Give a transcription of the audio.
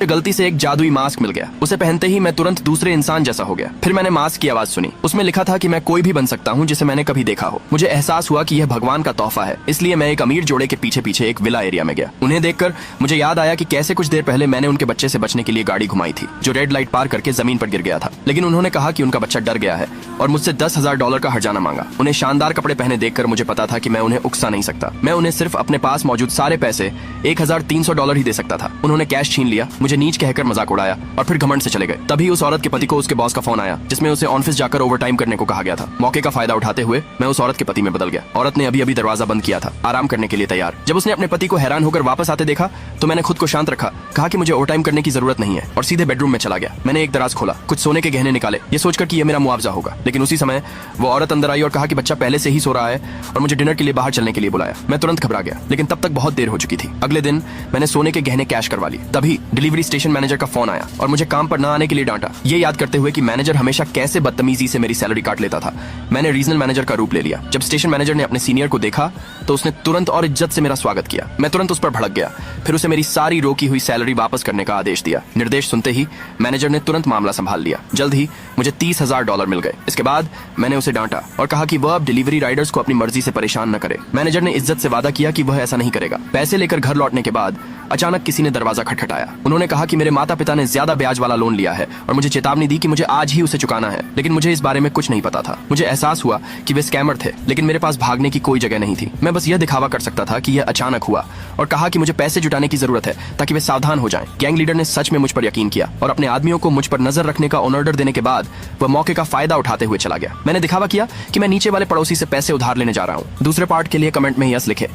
गलती से एक जादुई मास्क मिल गया। उसे पहनते ही मैं तुरंत दूसरे इंसान जैसा हो गया। फिर मैंने मास्क की आवाज सुनी। उसमें लिखा था कि मैं कोई भी बन सकता हूँ जिसे मैंने कभी देखा हो। मुझे एहसास हुआ कि यह भगवान का तोहफा है, इसलिए मैं एक अमीर जोड़े के पीछे पीछे एक विला एरिया में गया। उन्हें देखकर मुझे याद आया कि कैसे कुछ देर पहले मैंने उनके बच्चे से बचने के लिए गाड़ी घुमाई थी, जो रेड लाइट पार करके जमीन पर गिर गया था। लेकिन उन्होंने कहा कि उनका बच्चा डर गया है और मुझसे $10,000 का हर्जाना मांगा। उन्हें शानदार कपड़े पहने देखकर मुझे पता था कि मैं उन्हें उकसा नहीं सकता। मैं उन्हें सिर्फ अपने पास मौजूद सारे पैसे $1,300 ही दे सकता था। उन्होंने कैश छीन लिया, मुझे नीच कहकर मजाक उड़ाया और फिर घमंड से चले गए। तभी उस औरत के पति को उसके बॉस का फोन आया, जिसमें उसे ऑफिस जाकर ओवरटाइम करने को कहा गया था। मौके का फायदा उठाते हुए मैं उस औरत के पति में बदल गया। औरत ने अभी अभी दरवाजा बंद किया था, आराम करने के लिए तैयार। जब उसने अपने पति को हैरान होकर वापस आते देखा तो मैंने खुद को शांत रखा, कहा कि मुझे ओवरटाइम करने की जरूरत नहीं है और सीधे बेडरूम में चला गया। मैंने एक दराज खोला, कुछ सोने के गहने निकाले, ये सोचकर कि ये मेरा मुआवजा होगा। लेकिन उसी समय वो औरत अंदर आई और कहा कि बच्चा पहले से ही सो रहा है और मुझे डिनर के लिए बाहर चलने के लिए बुलाया। मैं तुरंत घबरा गया, लेकिन तब तक बहुत देर हो चुकी थी। अगले दिन मैंने सोने के गहने कैश करवा लिए। तभी डिलीवरी स्टेशन मैनेजर का फोन आया और मुझे काम पर न आने के लिए डांटा, ये याद करते हुए कि मैनेजर हमेशा कैसे बदतमीजी से मेरी सैलरी काट लेता था। मैंने रीजनल मैनेजर का रूप ले लिया। जब स्टेशन मैनेजर ने अपने सीनियर को देखा तो उसने तुरंत और इज्जत से मेरा स्वागत किया। मैं तुरंत उस पर भड़क गया, फिर उसे मेरी सारी रोकी हुई सैलरी वापस करने का आदेश दिया। निर्देश सुनते ही मैनेजर ने तुरंत मामला संभाल लिया। जल्द ही मुझे $30,000 मिल गए। इसके बाद मैंने उसे डांटा और कहा कि वह अब डिलीवरी राइडर्स को अपनी मर्जी से परेशान न करे। मैनेजर ने इज्जत से वादा किया कि वह ऐसा नहीं करेगा। पैसे लेकर घर लौटने के बाद अचानक किसी ने दरवाजा खटखटाया। उन्होंने कहा कि मेरे माता पिता ने ज्यादा ब्याज वाला लोन लिया है और मुझे चेतावनी दी कि मुझे आज ही उसे चुकाना है। लेकिन मुझे इस बारे में कुछ नहीं पता था। मुझे एहसास हुआ कि वे स्कैमर थे, लेकिन मेरे पास भागने की कोई जगह नहीं थी। मैं बस यह दिखावा कर सकता था कि यह अचानक हुआ और कहा कि मुझे पैसे जुटाने की जरूरत है ताकि वे सावधान हो जाएं। गैंग लीडर ने सच में मुझ पर यकीन किया और अपने आदमियों को मुझ पर नजर रखने का ऑर्डर देने के बाद वह मौके का फायदा उठाते हुए चला गया। मैंने दिखावा किया कि मैं नीचे वाले पड़ोसी से पैसे उधार लेने जा रहा हूँ। दूसरे पार्ट के लिए कमेंट में यस लिखे।